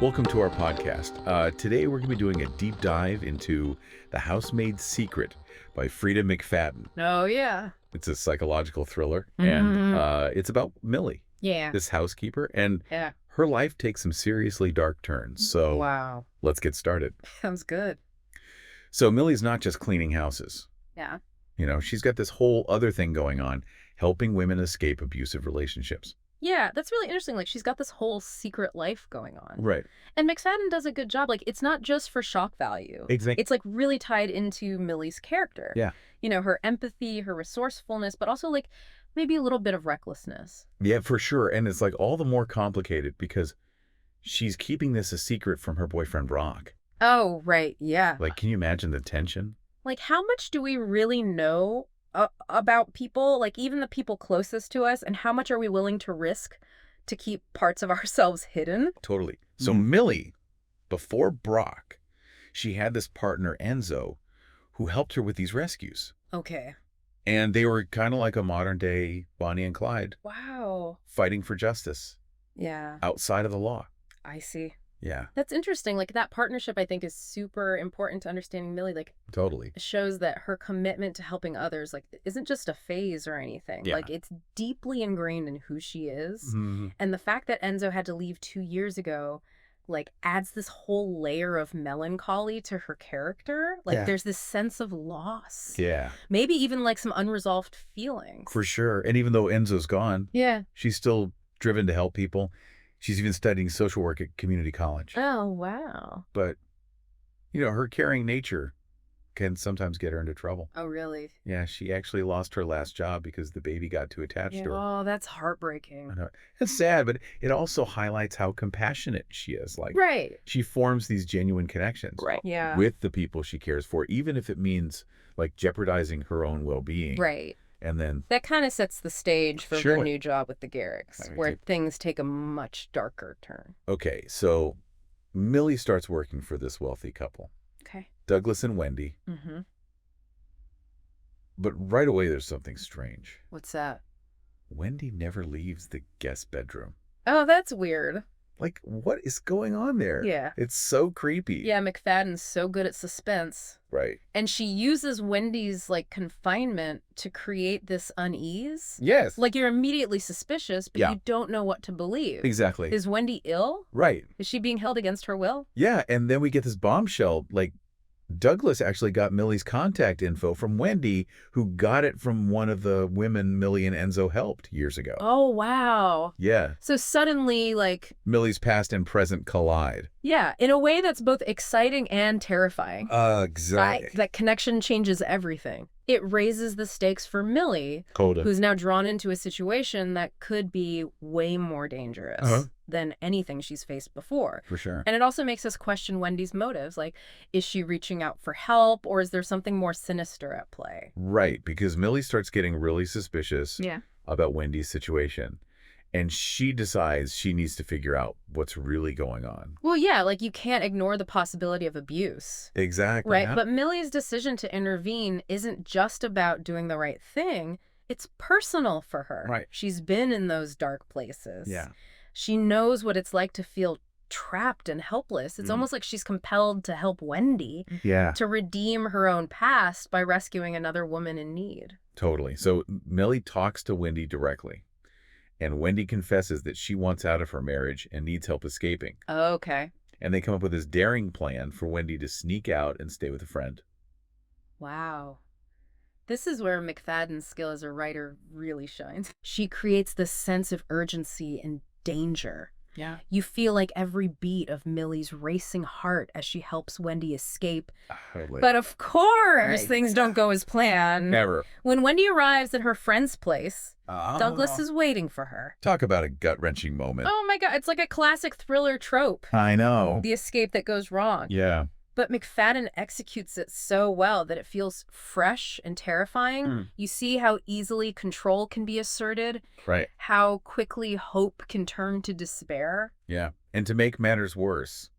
Welcome to our podcast. Today we're going to be doing a deep dive into The Housemaid's Secret by Freida McFadden. Oh, yeah. It's a psychological thriller, and it's about Millie, Yeah. this housekeeper, and Yeah. her life takes some seriously dark turns. So Wow. let's get started. Sounds good. So Millie's not just cleaning houses. Yeah. You know, she's got this whole other thing going on, helping women escape abusive relationships. Yeah, that's really interesting. Like, she's got this whole secret life going on. Right. And McFadden does a good job. Like, it's not just for shock value. Exactly. It's, like, really tied into Millie's character. Yeah. You know, her empathy, her resourcefulness, but also, like, maybe a little bit of recklessness. Yeah, for sure. And it's like all the more complicated because she's keeping this a secret from her boyfriend, Brock. Oh, right. Yeah. Like, can you imagine the tension? Like, how much do we really know about people, like even the people closest to us, and how much are we willing to risk to keep parts of ourselves hidden? Totally. So Millie, before Brock, she had this partner, Enzo, who helped her with these rescues. Okay. And they were kind of like a modern day Bonnie and Clyde. Wow. Fighting for justice. Yeah. Outside of the law. I see. Yeah. That's interesting. Like, that partnership, I think, is super important to understanding Millie. Like, totally. It shows that her commitment to helping others, like, isn't just a phase or anything. Yeah. Like, it's deeply ingrained in who she is. Mm-hmm. And the fact that Enzo had to leave 2 years ago, like, adds this whole layer of melancholy to her character. Like, there's this sense of loss. Yeah. Maybe even, like, some unresolved feelings. For sure. And even though Enzo's gone, Yeah. she's still driven to help people. She's even studying social work at community college. Oh, wow. But, you know, her caring nature can sometimes get her into trouble. Oh, really? Yeah, she actually lost her last job because the baby got too attached to her. Oh, that's heartbreaking. I know. It's sad, but it also highlights how compassionate she is. Like, Right. she forms these genuine connections Yeah. with the people she cares for, even if it means like jeopardizing her own well-being. Right. And then That kind of sets the stage for Sure. her new job with the Garricks, where things take a much darker turn. okay, so Millie starts working for this wealthy couple, Okay. Douglas and Wendy. Mm-hmm. But right away, there's something strange. What's that? Wendy never leaves the guest bedroom. Oh, that's weird. Like, what is going on there? Yeah. It's so creepy. Yeah, McFadden's so good at suspense. Right. And she uses Wendy's, like, confinement to create this unease. Yes. Like, you're immediately suspicious, but Yeah. you don't know what to believe. Exactly. Is Wendy ill? Right. Is she being held against her will? Yeah, and then we get this bombshell. Like, Douglas actually got Millie's contact info from Wendy, who got it from one of the women Millie and Enzo helped years ago. Oh, wow. Yeah. So suddenly, like, Millie's past and present collide. yeah, in a way that's both exciting and terrifying. Exactly. That connection changes everything. It raises the stakes for Millie, Coda. who's now drawn into a situation that could be way more dangerous than anything she's faced before. For sure. And it also makes us question Wendy's motives. Like, is she reaching out for help, or is there something more sinister at play? Right, because Millie starts getting really suspicious Yeah. about Wendy's situation. And she decides she needs to figure out what's really going on. Well, yeah, like, you can't ignore the possibility of abuse. Exactly. Right? But Millie's decision to intervene isn't just about doing the right thing. It's personal for her. Right. She's been in those dark places. Yeah. She knows what it's like to feel trapped and helpless. It's almost like she's compelled to help Wendy Yeah. to redeem her own past by rescuing another woman in need. Totally. So Millie talks to Wendy directly. And Wendy confesses that she wants out of her marriage and needs help escaping. Okay. And they come up with this daring plan for Wendy to sneak out and stay with a friend. Wow. This is where McFadden's skill as a writer really shines. She creates this sense of urgency and danger. Yeah. You feel like every beat of Millie's racing heart as she helps Wendy escape. Totally. But of course, Right. things don't go as planned. Never. When Wendy arrives at her friend's place, Douglas is waiting for her. Talk about a gut-wrenching moment. Oh my God, it's like a classic thriller trope. I know. The escape that goes wrong. Yeah. But McFadden executes it so well that it feels fresh and terrifying. You see how easily control can be asserted, Right. how quickly hope can turn to despair. Yeah. And to make matters worse,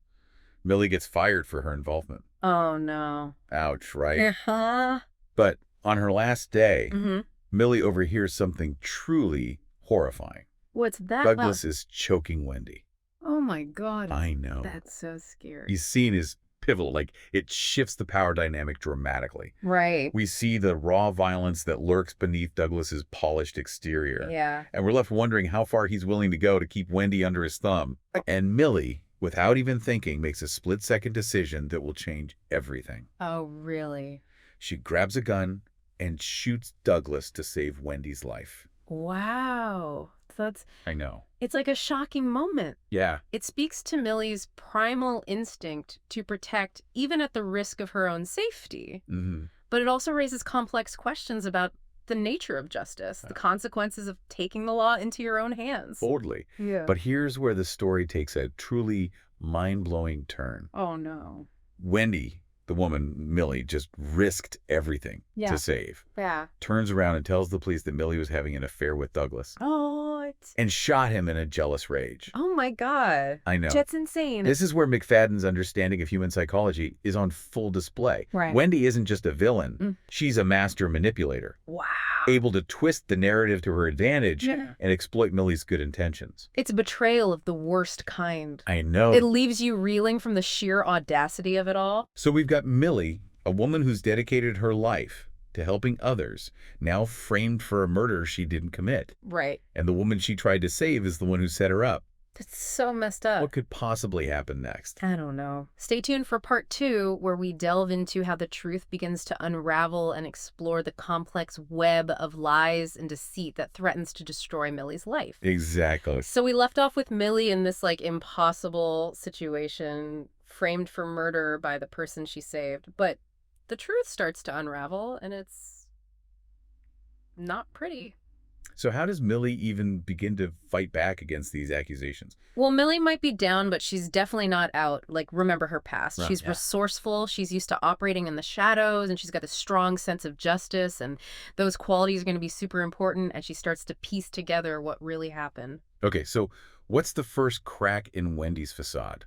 Millie gets fired for her involvement. Oh, no. Ouch, right? Uh-huh. But on her last day, Mm-hmm. Millie overhears something truly Horrifying. What's that? Douglas is choking Wendy. Oh my God. I know. That's so scary. These scene is pivotal. Like, it shifts the power dynamic dramatically. Right. We see the raw violence that lurks beneath Douglas's polished exterior. Yeah. And we're left wondering how far he's willing to go to keep Wendy under his thumb. And Millie, without even thinking, makes a split-second decision that will change everything. Oh, really? She grabs a gun and shoots Douglas to save Wendy's life. Wow. I know. It's like a shocking moment. Yeah. It speaks to Millie's primal instinct to protect, even at the risk of her own safety. Mm-hmm. But it also raises complex questions about the nature of justice, the consequences of taking the law into your own hands. Boldly. Yeah. But here's where the story takes a truly mind-blowing turn. Oh, no. Wendy, the woman, Millie, just risked everything to save. Yeah. Turns around and tells the police that Millie was having an affair with Douglas. Oh, and shot him in a jealous rage. Oh, my God. I know. That's insane. This is where McFadden's understanding of human psychology is on full display. Right. Wendy isn't just a villain. She's a master manipulator. Wow. Able to twist the narrative to her advantage and exploit Millie's good intentions. It's betrayal of the worst kind. I know. It leaves you reeling from the sheer audacity of it all. So we've got Millie, a woman who's dedicated her life to helping others, now framed for a murder she didn't commit. Right. And the woman she tried to save is the one who set her up. That's so messed up. What could possibly happen next? I don't know. Stay tuned for part 2, where we delve into how the truth begins to unravel and explore the complex web of lies and deceit that threatens to destroy Millie's life. Exactly. So we left off with Millie in this impossible situation, framed for murder by the person she saved. But the truth starts to unravel, and it's not pretty. So how does Millie even begin to fight back against these accusations? Well, Millie might be down, but she's definitely not out. Remember her past. Right, She's resourceful. She's used to operating in the shadows, and she's got a strong sense of justice, and those qualities are going to be super important, and she starts to piece together what really happened. Okay, so what's the first crack in Wendy's facade?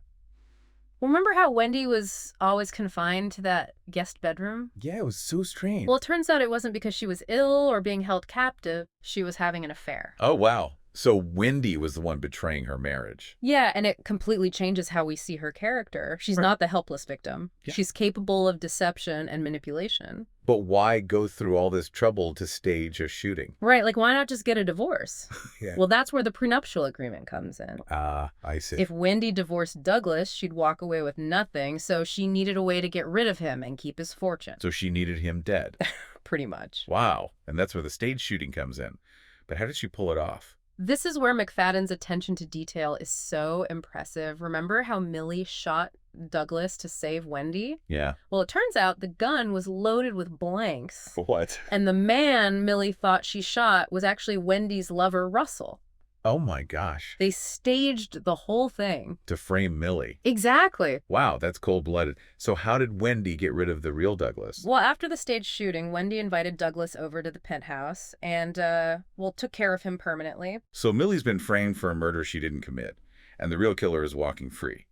Remember how Wendy was always confined to that guest bedroom? Yeah, it was so strange. Well, it turns out it wasn't because she was ill or being held captive. She was having an affair. Oh, wow. So Wendy was the one betraying her marriage. Yeah, and it completely changes how we see her character. She's not the helpless victim. Yeah. She's capable of deception and manipulation. But why go through all this trouble to stage a shooting? Right, why not just get a divorce? Yeah. Well, that's where the prenuptial agreement comes in. Ah, I see. If Wendy divorced Douglas, she'd walk away with nothing, so she needed a way to get rid of him and keep his fortune. So she needed him dead. Pretty much. Wow. And that's where the stage shooting comes in. But how did she pull it off? This is where McFadden's attention to detail is so impressive. Remember how Millie shot Douglas to save Wendy? Yeah. Well, it turns out the gun was loaded with blanks. What? And the man Millie thought she shot was actually Wendy's lover, Russell. Oh my gosh. They staged the whole thing. To frame Millie. Exactly. Wow, that's cold-blooded. So how did Wendy get rid of the real Douglas? Well, after the staged shooting, Wendy invited Douglas over to the penthouse and, took care of him permanently. So Millie's been framed for a murder she didn't commit, and the real killer is walking free.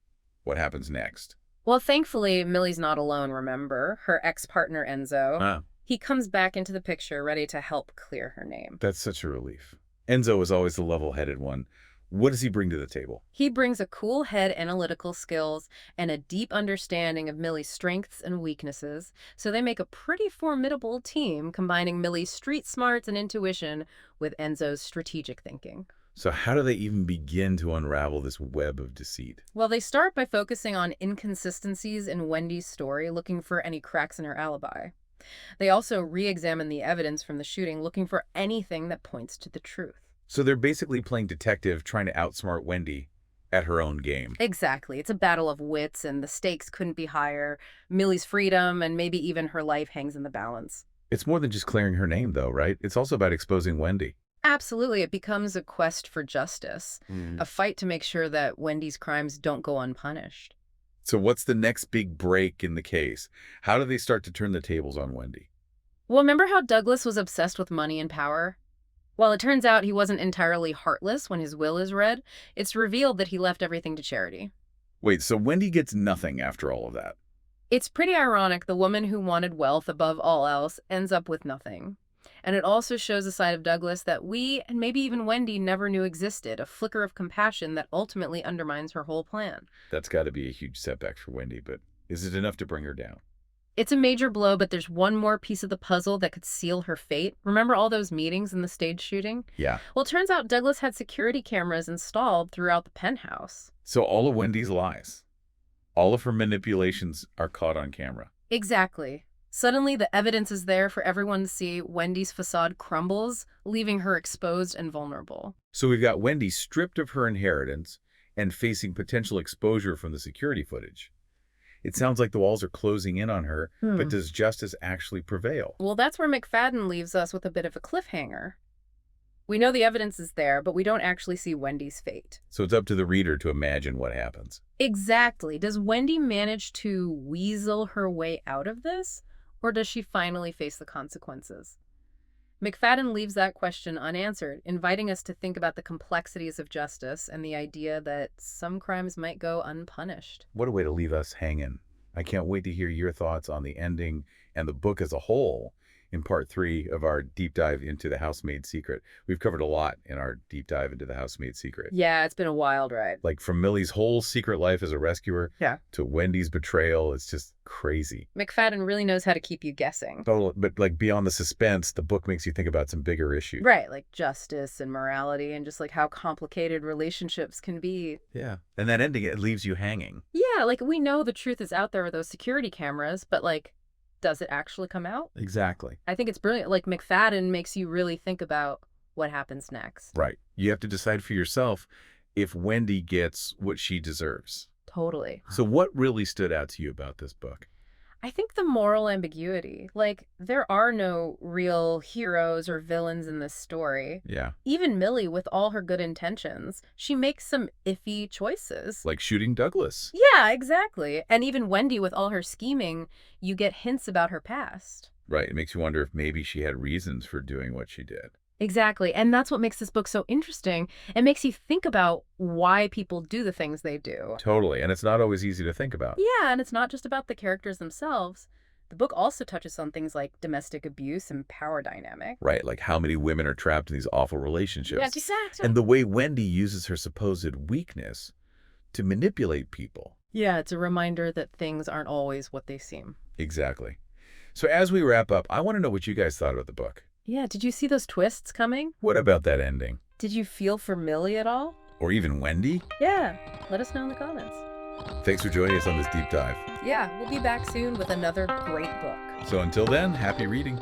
What happens next? Well, thankfully, Millie's not alone, remember? Her ex-partner, Enzo. Ah, He comes back into the picture, ready to help clear her name. that's such a relief. Enzo is always the level-headed one. What does he bring to the table? He brings a cool head, analytical skills, and a deep understanding of Millie's strengths and weaknesses, so they make a pretty formidable team, combining Millie's street smarts and intuition with Enzo's strategic thinking. So how do they even begin to unravel this web of deceit? Well, they start by focusing on inconsistencies in Wendy's story, looking for any cracks in her alibi. They also re-examine the evidence from the shooting, looking for anything that points to the truth. So they're basically playing detective, trying to outsmart Wendy at her own game. Exactly. It's a battle of wits, and the stakes couldn't be higher. Millie's freedom and maybe even her life hangs in the balance. It's more than just clearing her name, though, right? It's also about exposing Wendy. Absolutely. It becomes a quest for justice, a fight to make sure that Wendy's crimes don't go unpunished. So what's the next big break in the case? How do they start to turn the tables on Wendy? Well, remember how Douglas was obsessed with money and power? Well, it turns out he wasn't entirely heartless when his will is read. It's revealed that he left everything to charity. Wait, so Wendy gets nothing after all of that? It's pretty ironic the woman who wanted wealth above all else ends up with nothing. And it also shows a side of Douglas that we, and maybe even Wendy, never knew existed, a flicker of compassion that ultimately undermines her whole plan. That's got to be a huge setback for Wendy, but is it enough to bring her down? It's a major blow, but there's one more piece of the puzzle that could seal her fate. Remember all those meetings in the stage shooting? Yeah. Well, it turns out Douglas had security cameras installed throughout the penthouse. So all of Wendy's lies, all of her manipulations are caught on camera. Exactly. Suddenly, the evidence is there for everyone to see. Wendy's facade crumbles, leaving her exposed and vulnerable. So we've got Wendy stripped of her inheritance and facing potential exposure from the security footage. It sounds like the walls are closing in on her, but does justice actually prevail? Well, that's where McFadden leaves us with a bit of a cliffhanger. We know the evidence is there, but we don't actually see Wendy's fate. So it's up to the reader to imagine what happens. Exactly. Does Wendy manage to weasel her way out of this, or does she finally face the consequences? McFadden leaves that question unanswered, inviting us to think about the complexities of justice and the idea that some crimes might go unpunished. What a way to leave us hanging. I can't wait to hear your thoughts on the ending and the book as a whole in part 3 of our deep dive into the Housemaid Secret. We've covered a lot in our deep dive into the Housemaid Secret. Yeah, it's been a wild ride. Like from Millie's whole secret life as a rescuer to Wendy's betrayal. It's just crazy. McFadden really knows how to keep you guessing. Totally. But like beyond the suspense, the book makes you think about some bigger issues. Right, like justice and morality and just like how complicated relationships can be. Yeah. And that ending, it leaves you hanging. Yeah, like we know the truth is out there with those security cameras, but like, does it actually come out? Exactly. I think it's brilliant. Like McFadden makes you really think about what happens next. Right. You have to decide for yourself if Wendy gets what she deserves. Totally. So what really stood out to you about this book? I think the moral ambiguity. Like, there are no real heroes or villains in this story. Yeah. Even Millie, with all her good intentions, she makes some iffy choices. Like shooting Douglas. Yeah, exactly. And even Wendy, with all her scheming, you get hints about her past. Right. It makes you wonder if maybe she had reasons for doing what she did. Exactly. And that's what makes this book so interesting. It makes you think about why people do the things they do. Totally. And it's not always easy to think about. Yeah, and it's not just about the characters themselves. The book also touches on things like domestic abuse and power dynamic. Right. Like how many women are trapped in these awful relationships. Yeah, exactly. And the way Wendy uses her supposed weakness to manipulate people. Yeah, it's a reminder that things aren't always what they seem. Exactly. So as we wrap up, I want to know what you guys thought about the book. Yeah, did you see those twists coming? What about that ending? Did you feel for Millie at all? Or even Wendy? Yeah, let us know in the comments. Thanks for joining us on this deep dive. Yeah, we'll be back soon with another great book. So until then, happy reading.